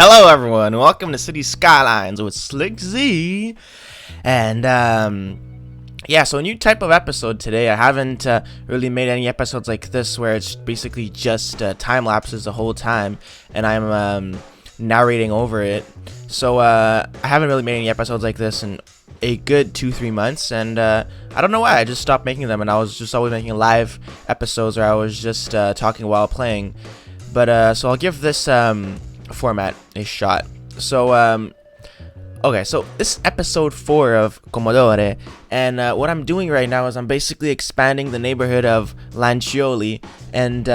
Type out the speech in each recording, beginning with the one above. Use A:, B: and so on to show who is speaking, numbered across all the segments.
A: Hello everyone, welcome to City Skylines with Slick Z. And yeah, so a new type of episode today. I haven't really made any episodes like this where it's basically just time lapses the whole time and I'm narrating over it. So I haven't really made any episodes like this in a good 2-3 months, and I don't know why. I just stopped making them, and I was just always making live episodes where I was just talking while playing. But so I'll give this format a shot. So okay, so this is episode 4 of Comodore, and what I'm doing right now is I'm basically expanding the neighborhood of Lanciolli, and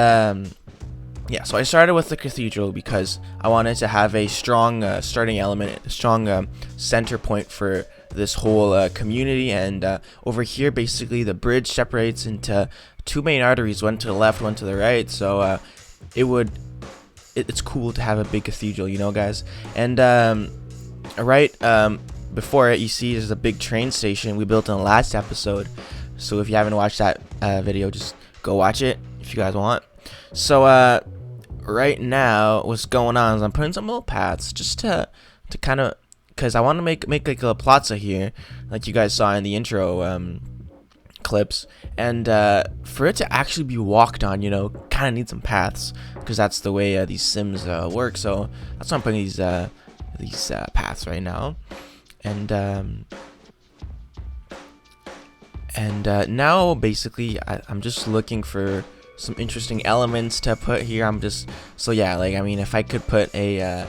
A: yeah, so I started with the Cathedral because I wanted to have a strong starting element, a strong center point for this whole community. And over here, basically, the bridge separates into 2 main arteries, one to the left, one to the right. So it's cool to have a big cathedral, you know, guys. And right before it, you see there's a big train station we built in the last episode. So if you haven't watched that video, just go watch it if you guys want. So right now, what's going on is I'm putting some little paths just to kind of, because I want to make like a plaza here, like you guys saw in the intro clips, and for it to actually be walked on, you know, kind of need some paths, because that's the way these sims work. So that's why I'm putting these paths right now, and now basically I'm just looking for some interesting elements to put here. So yeah, like, I mean, if I could put a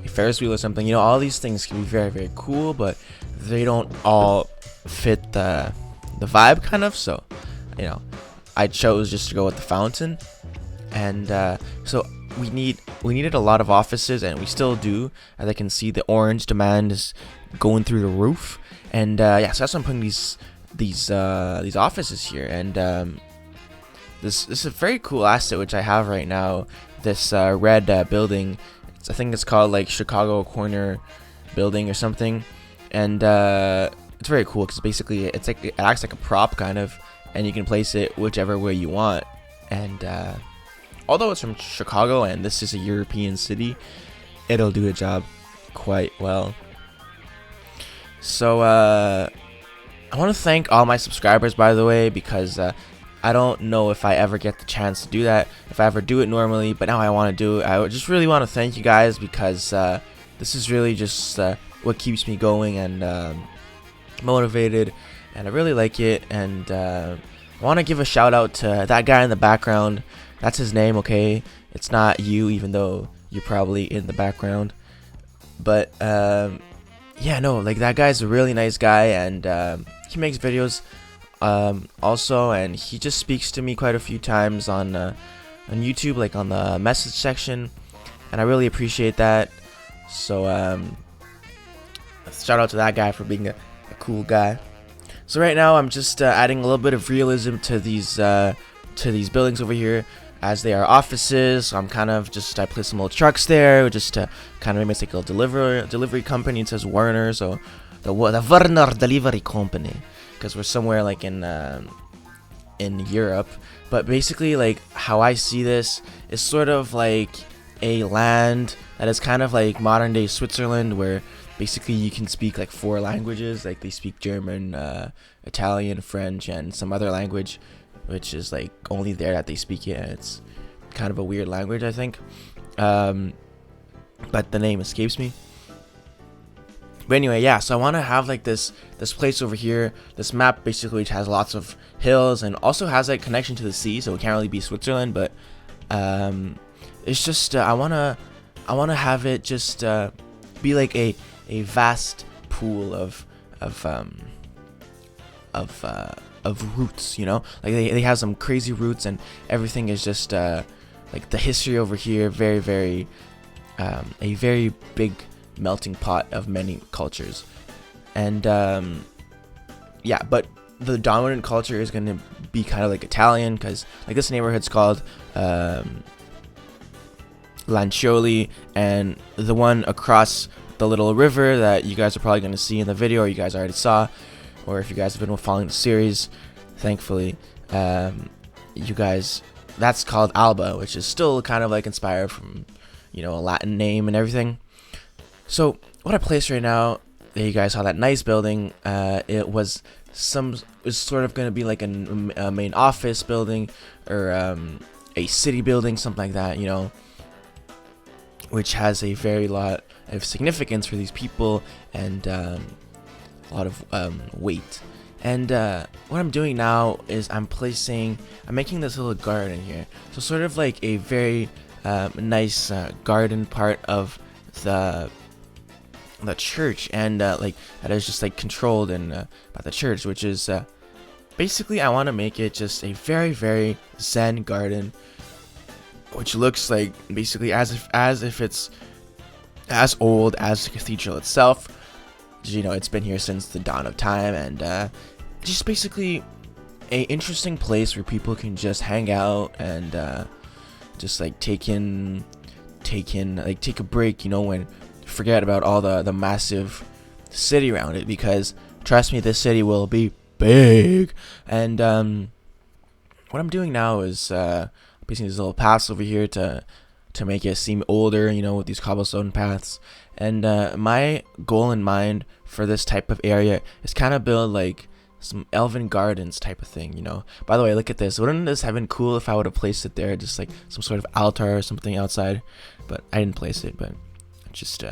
A: Ferris wheel or something, you know, all these things can be very, very cool, but they don't all fit the vibe, kind of. So, you know, I chose just to go with the fountain, and so we needed a lot of offices, and we still do. As I can see, the orange demand is going through the roof, and yeah, so that's why I'm putting these offices here. And this is a very cool asset which I have right now. This red building. I think it's called like Chicago Corner Building or something, and it's very cool because basically it's like it acts like a prop kind of, and you can place it whichever way you want. And although it's from Chicago and this is a European city, it'll do the job quite well. So I want to thank all my subscribers, by the way, because I don't know if I ever get the chance to do that, if I ever do it normally, but now I want to do it. I just really want to thank you guys, because this is really just what keeps me going and motivated, and I really like it. And I want to give a shout out to that guy in the background. That's his name, okay? It's not you, even though you're probably in the background. But yeah, no, like, that guy's a really nice guy, and he makes videos also, and he just speaks to me quite a few times on YouTube, like on the message section, and I really appreciate that. So shout out to that guy for being a cool guy. So right now I'm just adding a little bit of realism to these buildings over here, as they are offices. So I'm kind of just, I place some little trucks there just to kind of make it like a delivery company. It says Werner, so the Werner Delivery Company, because we're somewhere like in Europe. But basically, like, how I see this is sort of like a land that is kind of like modern day Switzerland, where basically you can speak like 4 languages. Like, they speak German, Italian, French, and some other language, which is like only there that they speak it, and it's kind of a weird language, I think, but the name escapes me. But anyway, yeah, so I want to have like this place over here, this map basically, which has lots of hills and also has like connection to the sea, so it can't really be Switzerland, but it's just I want to have it just be like a vast pool of roots, you know, like they have some crazy roots, and everything is just like the history over here, very, very a very big melting pot of many cultures. And yeah, but the dominant culture is going to be kind of like Italian, because like this neighborhood's called Lanciolli, and the one across the little river that you guys are probably going to see in the video, or you guys already saw, or if you guys have been following the series, thankfully, you guys, that's called Alba, which is still kind of like inspired from a Latin name and everything. So what I placed right now, there you guys saw that nice building. It was sort of going to be like a main office building, or a city building, something like that, which has a very lot of significance for these people, and a lot of weight. And what I'm doing now is I'm making this little garden here, so sort of like a very nice garden part of the church, and like that is just like controlled and by the church, which is basically I want to make it just a very, very zen garden, which looks like basically as if it's as old as the cathedral itself. It's been here since the dawn of time, and just basically a interesting place where people can just hang out and just like take a break, when forget about all the massive city around it, because trust me, this city will be big. And what I'm doing now is basically these little paths over here to make it seem older, with these cobblestone paths. And my goal in mind for this type of area is kind of build like some elven gardens type of thing, By the way, look at this. Wouldn't this have been cool if I would have placed it there, just like some sort of altar or something outside? But I didn't place it, but just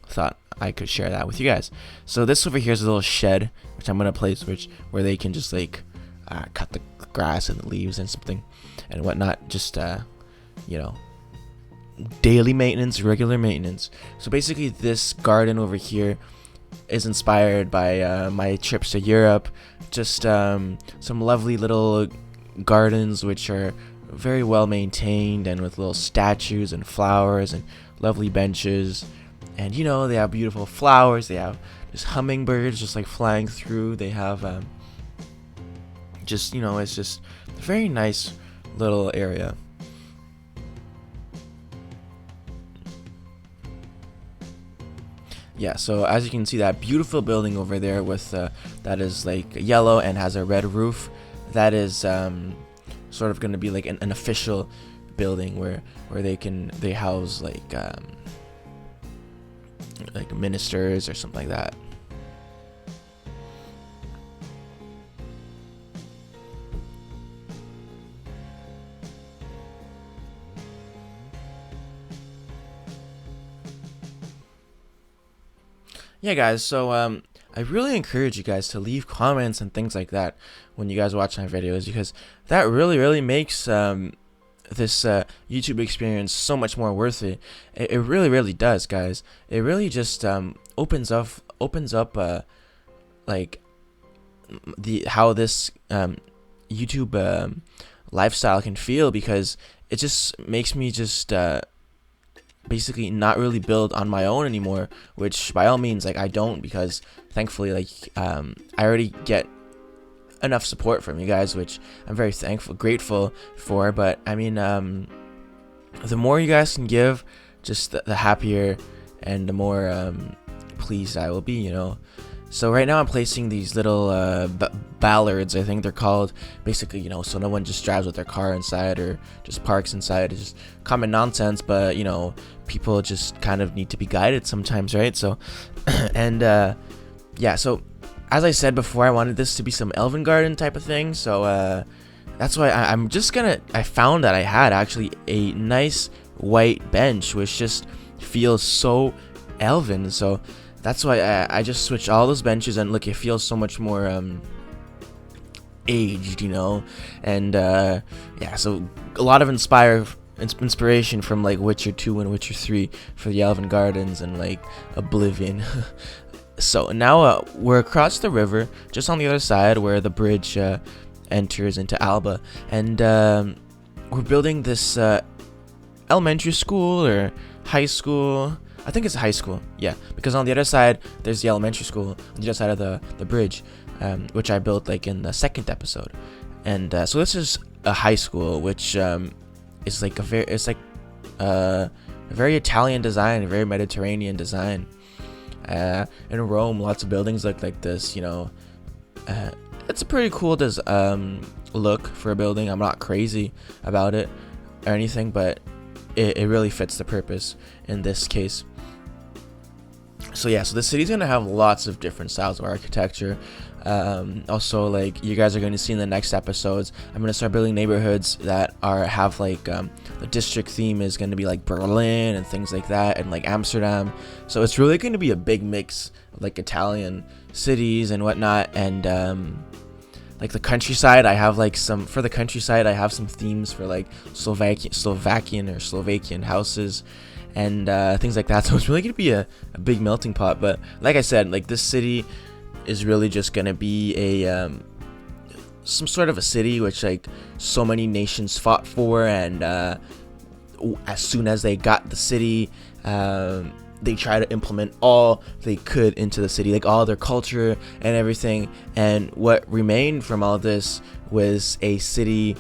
A: thought I could share that with you guys. So this over here is a little shed, which I'm gonna place, where they can just like cut the grass and the leaves and something and whatnot. Just daily maintenance, regular maintenance. So basically, this garden over here is inspired by my trips to Europe. Just some lovely little gardens, which are very well maintained and with little statues and flowers and lovely benches. And they have beautiful flowers. They have just hummingbirds just like flying through. They have it's just a very nice little area. Yeah, so as you can see, that beautiful building over there with that is like yellow and has a red roof, that is sort of going to be like an official building where they house like ministers or something like that. Yeah, guys, so I really encourage you guys to leave comments and things like that when you guys watch my videos, because that really makes this YouTube experience so much more worth it. It really does, guys. It really just opens up like how this YouTube lifestyle can feel, because it just makes me just basically not really build on my own anymore, which by all means, like, I don't, because thankfully, like, I already get enough support from you guys, which I'm very grateful for. But I mean, the more you guys can give, just the happier and the more pleased I will be, So right now I'm placing these little ballards, I think they're called, basically, so no one just drives with their car inside or just parks inside. It's just common nonsense, but people just kind of need to be guided sometimes, right? So and yeah, so as I said before, I wanted this to be some elven garden type of thing, so that's why I found that I had actually a nice white bench which just feels so elven, so that's why I just switched all those benches, and look, it feels so much more aged, and yeah, so a lot of inspiration from like Witcher 2 and Witcher 3 for the elven gardens and like Oblivion. So now we're across the river, just on the other side where the bridge enters into Alba, and we're building this elementary school or high school. I think it's a high school, yeah, because on the other side there's the elementary school on the other side of the bridge, which I built like in the second episode. And so this is a high school, which is like a very Italian design, a very Mediterranean design. In Rome, lots of buildings look like this, it's a pretty cool look for a building. I'm not crazy about it or anything, but it really fits the purpose in this case. So yeah, so the city's gonna have lots of different styles of architecture. Also, like, you guys are going to see in the next episodes, I'm going to start building neighborhoods that have like the district theme is going to be like Berlin and things like that, and like Amsterdam. So it's really going to be a big mix of like Italian cities and whatnot. And like the countryside, I have like some themes for like Slovakian or Slovakian houses and things like that. So it's really going to be a big melting pot. But like I said, like, this city is really just gonna be a some sort of a city which, like, so many nations fought for, and as soon as they got the city, they try to implement all they could into the city, like all their culture and everything. And what remained from all this was a city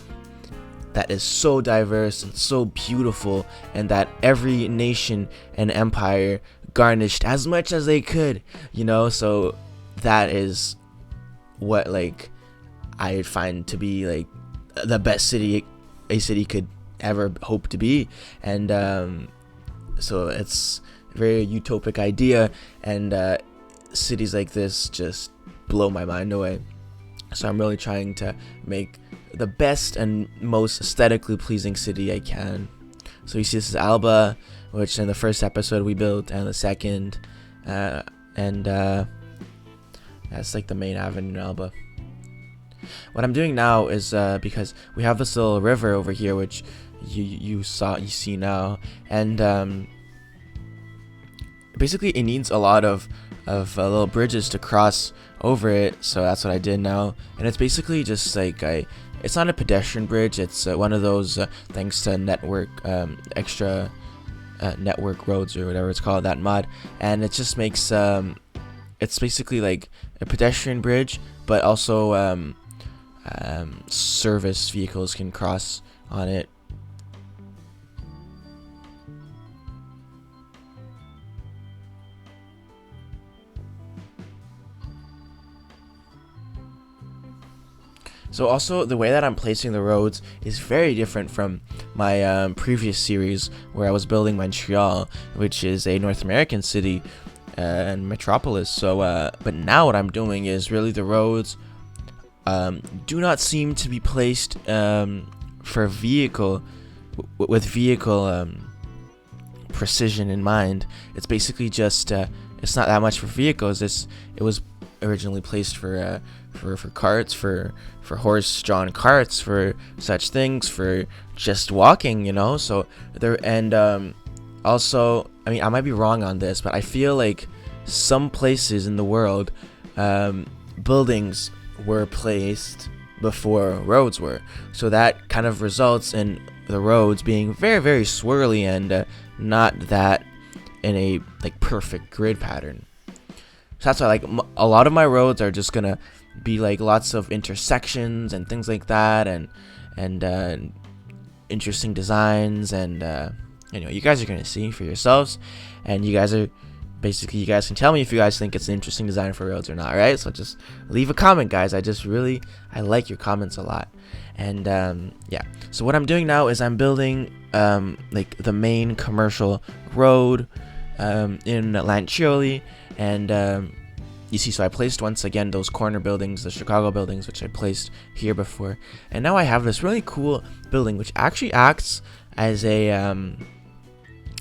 A: that is so diverse and so beautiful, and that every nation and empire garnished as much as they could, so that is what, like, I find to be like the best city a city could ever hope to be. And so it's a very utopic idea, and cities like this just blow my mind away. So I'm really trying to make the best and most aesthetically pleasing city I can. So you see, this is Alba, which in the first episode we built, and the second, and that's like the main avenue in Alba. What I'm doing now is because we have this little river over here, which you see now, and basically it needs a lot of little bridges to cross over it. So that's what I did now, and it's basically just like it's not a pedestrian bridge. It's one of those thanks to network extra network roads or whatever it's called, that mod, and it just makes it's basically like a pedestrian bridge, but also service vehicles can cross on it. So also, the way that I'm placing the roads is very different from my previous series where I was building Montreal, which is a North American city and metropolis. So but now what I'm doing is really the roads do not seem to be placed for vehicle with vehicle precision in mind. It's basically just it's not that much for vehicles. It was originally placed for carts, for horse-drawn carts, for such things, for just walking, So there, and also, I mean, I might be wrong on this, but I feel like some places in the world, buildings were placed before roads were, so that kind of results in the roads being very, very swirly and not that in a like perfect grid pattern. So that's why, like, a lot of my roads are just gonna be like lots of intersections and things like that, and interesting designs, and you guys are gonna see for yourselves, and you guys can tell me if you guys think it's an interesting design for roads or not, right? So just leave a comment, guys. I like your comments a lot. And yeah, so what I'm doing now is I'm building like the main commercial road in Lanciolli, and you see, so I placed once again those corner buildings, the Chicago buildings, which I placed here before, and now I have this really cool building which actually acts as a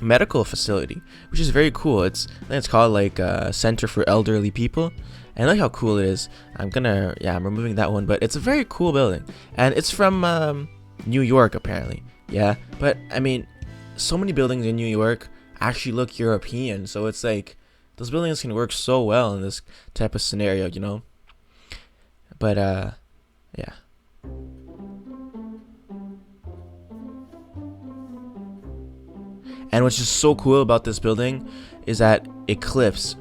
A: medical facility, which is very cool. I think it's called like Center for Elderly People, and look how cool it is. I'm removing that one, but it's a very cool building, and it's from New York apparently. Yeah, but I mean, so many buildings in New York actually look European, so it's like those buildings can work so well in this type of scenario, But yeah. And what's just so cool about this building is that it clips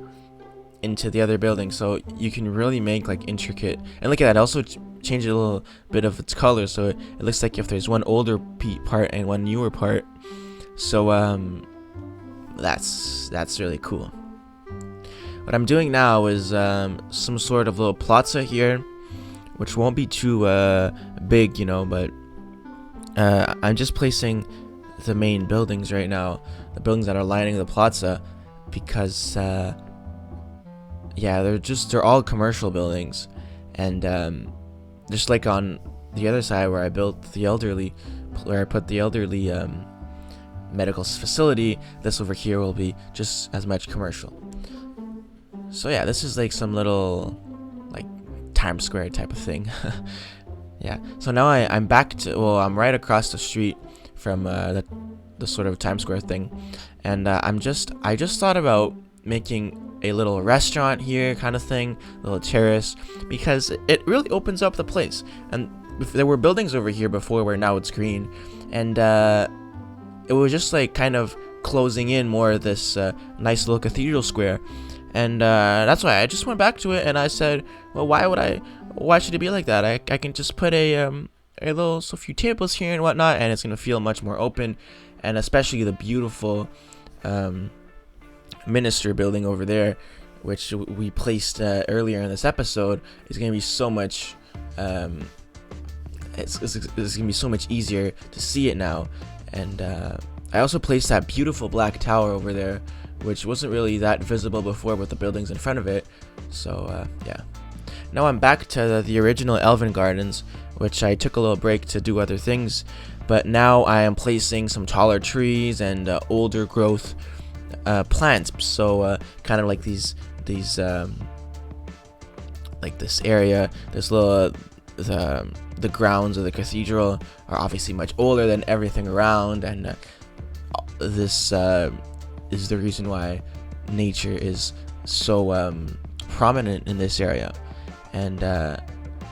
A: into the other building, so you can really make like intricate, and look at that, also change a little bit of its color, so it looks like if there's one older part and one newer part. So that's really cool. What I'm doing now is some sort of little plaza here, which won't be too big, but I'm just placing the main buildings right now, the buildings that are lining the plaza, because yeah, they're all commercial buildings, and just like on the other side where I put the elderly medical facility, this over here will be just as much commercial. So yeah, this is like some little like Times Square type of thing. Yeah, so now I'm back to, well, I'm right across the street from the sort of Times Square thing, and I just thought about making a little restaurant here kind of thing, little terrace, because it really opens up the place. And there were buildings over here before where now it's green, and it was just like kind of closing in more of this nice little cathedral square. And that's why I just went back to it, and I said, well, why should it be like that? I can just put a few tables here and whatnot, and it's gonna feel much more open. And especially the beautiful Minister building over there, which we placed earlier in this episode, is gonna be so much it's gonna be so much easier to see it now. And I also placed that beautiful black tower over there, which wasn't really that visible before with the buildings in front of it. So yeah, now I'm back to the original Elven Gardens, which I took a little break to do other things, but now I am placing some taller trees and older growth plants. So kind of like these like this area, this little the grounds of the cathedral are obviously much older than everything around, and this is the reason why nature is so prominent in this area. And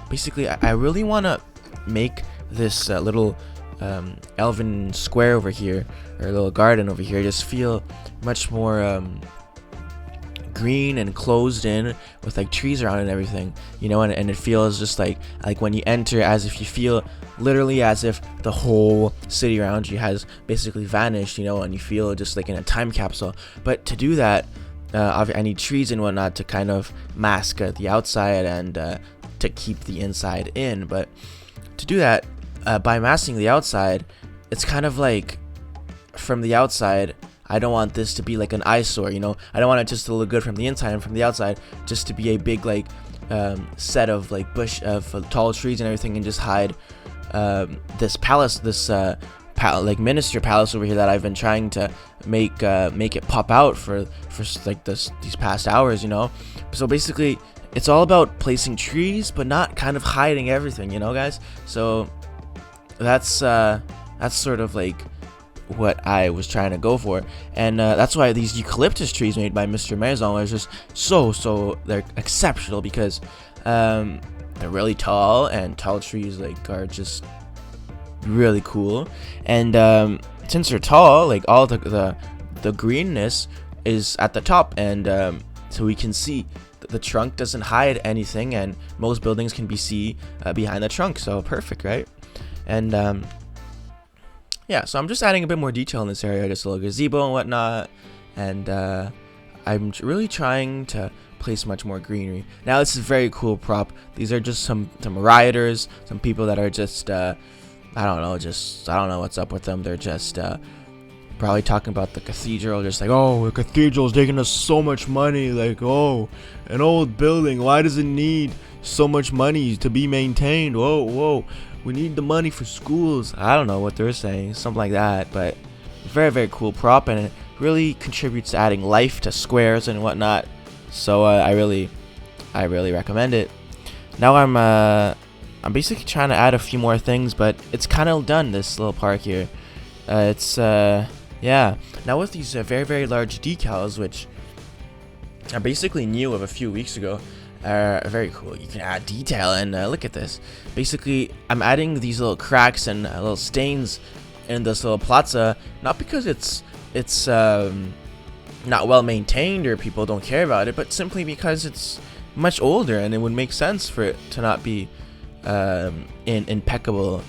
A: basically I really want to make this little elven square over here, or little garden over here, just feel much more green and closed in, with like trees around and everything, you know, and it feels just like when you enter, as if you feel literally as if the whole city around you has basically vanished, you know, and you feel just like in a time capsule. But to do that, I need trees and whatnot to kind of mask the outside and to keep the inside in. But to do that, by masking the outside, it's kind of like, from the outside, I don't want this to be like an eyesore, you know. I don't want it just to look good from the inside, and from the outside just to be a big like set of like bush of tall trees and everything, and just hide this palace, this like minister palace over here that I've been trying to make it pop out for like these past hours, you know. So basically, it's all about placing trees, but not kind of hiding everything, you know, guys. So that's sort of like what I was trying to go for, and that's why these eucalyptus trees made by Mr. Maison are just so they're exceptional, because they're really tall, and tall trees like are just really cool. And since they're tall, like all the greenness is at the top, and so we can see the trunk doesn't hide anything, and most buildings can be seen behind the trunk. So perfect, right? And yeah, so I'm just adding a bit more detail in this area, just a little gazebo and whatnot, and I'm really trying to place much more greenery. Now this is a very cool prop. These are just some rioters, some people that are just I don't know what's up with them. They're just probably talking about the cathedral, just like, oh, the cathedral's taking us so much money, like, oh, an old building, why does it need so much money to be maintained? Whoa, we need the money for schools. I don't know what they're saying, something like that. But very cool prop, and it really contributes to adding life to squares and whatnot. So I really recommend it. Now I'm basically trying to add a few more things, but it's kind of done, this little park here. Yeah, now with these very large decals, which are basically new of a few weeks ago, are very cool. You can add detail, and look at this. Basically, I'm adding these little cracks and little stains in this little plaza, not because it's not well maintained or people don't care about it, but simply because it's much older, and it would make sense for it to not be in impeccable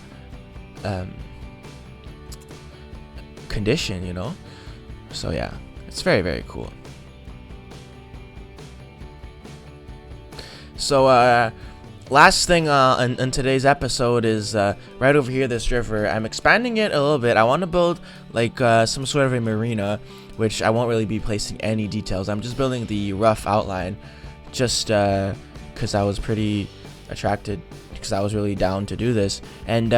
A: condition, you know. So yeah, it's very cool. So last thing in today's episode is right over here, this river. I'm expanding it a little bit. I want to build like some sort of a marina, which I won't really be placing any details. I'm just building the rough outline, just because I was pretty attracted, because I was really down to do this. And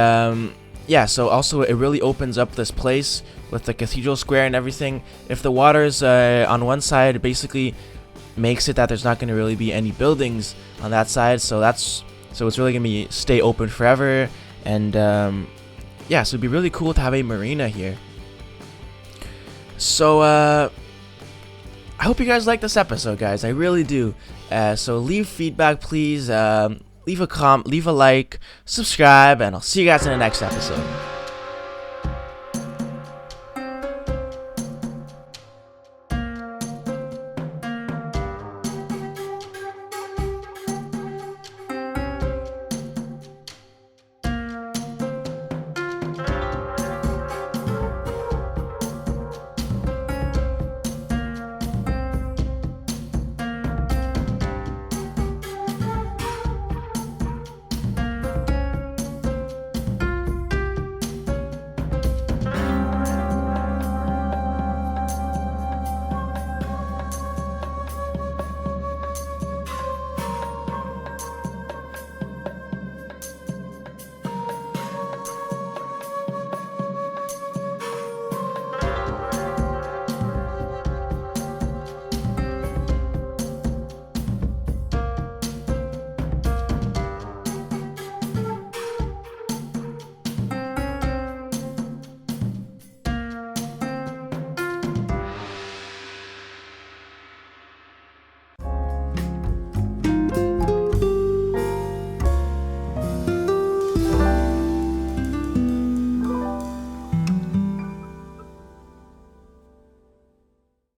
A: yeah, so also it really opens up this place with the cathedral square and everything. If the water's on one side, it basically makes it that there's not going to really be any buildings on that side, so it's really going to be stay open forever. And yeah, so it'd be really cool to have a marina here. So I hope you guys like this episode, guys. I really do. So leave feedback, please. Leave a like, subscribe, and I'll see you guys in the next episode.